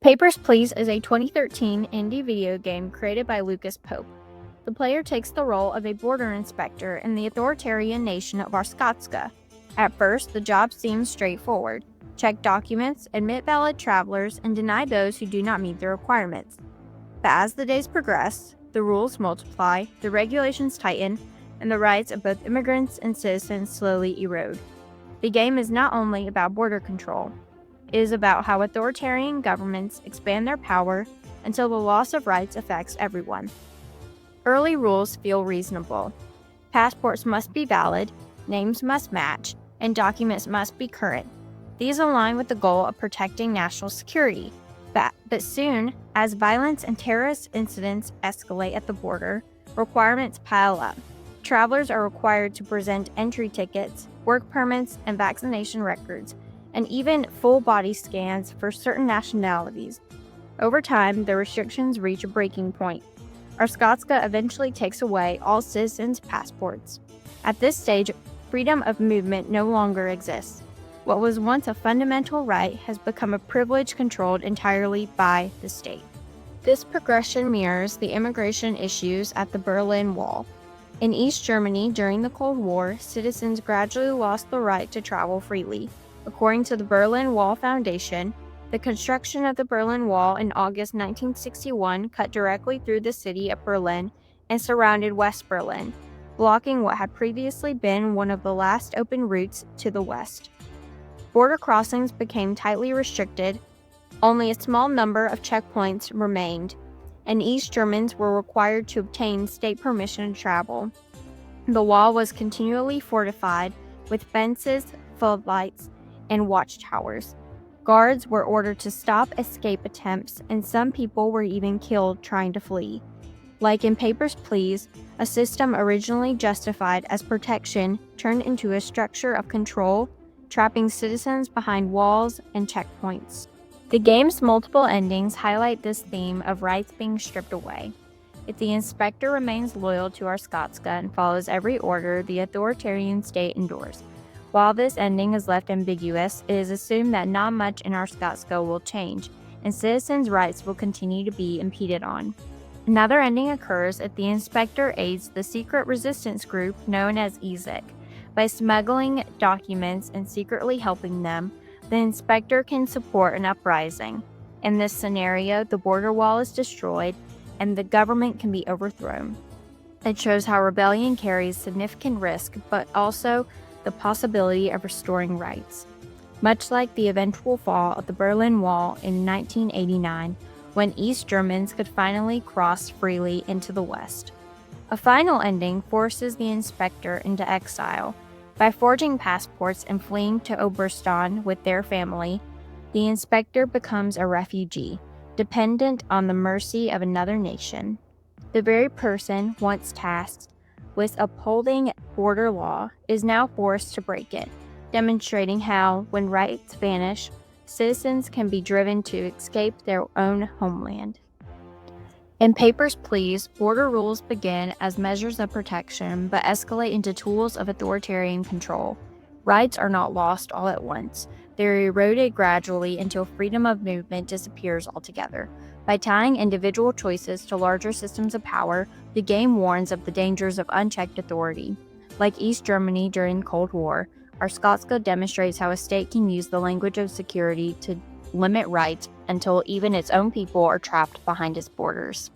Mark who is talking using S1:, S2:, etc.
S1: Papers, Please is a 2013 indie video game created by Lucas Pope. The player takes the role of a border inspector in the authoritarian nation of Arskotska. At first, the job seems straightforward. Check documents, admit valid travelers, and deny those who do not meet the requirements. But as the days progress, the rules multiply, the regulations tighten, and the rights of both immigrants and citizens slowly erode. The game is not only about border control. It is about how authoritarian governments expand their power until the loss of rights affects everyone. Early rules feel reasonable. Passports must be valid, names must match, and documents must be current. These align with the goal of protecting national security. But soon, as violence and terrorist incidents escalate at the border, requirements pile up. Travelers are required to present entry tickets, work permits, and vaccination records, and even full body scans for certain nationalities. Over time, the restrictions reach a breaking point. Arskotska eventually takes away all citizens' passports. At this stage, freedom of movement no longer exists. What was once a fundamental right has become a privilege controlled entirely by the state. This progression mirrors the immigration issues at the Berlin Wall. In East Germany during the Cold War, citizens gradually lost the right to travel freely. According to the Berlin Wall Foundation, the construction of the Berlin Wall in August 1961 cut directly through the city of Berlin and surrounded West Berlin, blocking what had previously been one of the last open routes to the west. Border crossings became tightly restricted. Only a small number of checkpoints remained, and East Germans were required to obtain state permission to travel. The wall was continually fortified with fences, floodlights, and watchtowers. Guards were ordered to stop escape attempts, and some people were even killed trying to flee. Like in Papers, Please, a system originally justified as protection turned into a structure of control, trapping citizens behind walls and checkpoints. The game's multiple endings highlight this theme of rights being stripped away. If the inspector remains loyal to Arskotska and follows every order the authoritarian state endures. While this ending is left ambiguous, it is assumed that not much in Arskotska will change, and citizens' rights will continue to be impeded on. Another ending occurs if the inspector aids the secret resistance group known as EZIC. By smuggling documents and secretly helping them, the inspector can support an uprising. In this scenario, the border wall is destroyed and the government can be overthrown. It shows how rebellion carries significant risk, but also the possibility of restoring rights. Much like the eventual fall of the Berlin Wall in 1989, when East Germans could finally cross freely into the West. A final ending forces the inspector into exile. By forging passports and fleeing to Oberstan with their family, the inspector becomes a refugee, dependent on the mercy of another nation. The very person once tasked with upholding border law is now forced to break it, demonstrating how, when rights vanish, citizens can be driven to escape their own homeland. In Papers, Please, border rules begin as measures of protection but escalate into tools of authoritarian control. Rights are not lost all at once. They are eroded gradually until freedom of movement disappears altogether. By tying individual choices to larger systems of power, the game warns of the dangers of unchecked authority. Like East Germany during the Cold War, Arskotska demonstrates how a state can use the language of security to limit rights until even its own people are trapped behind its borders.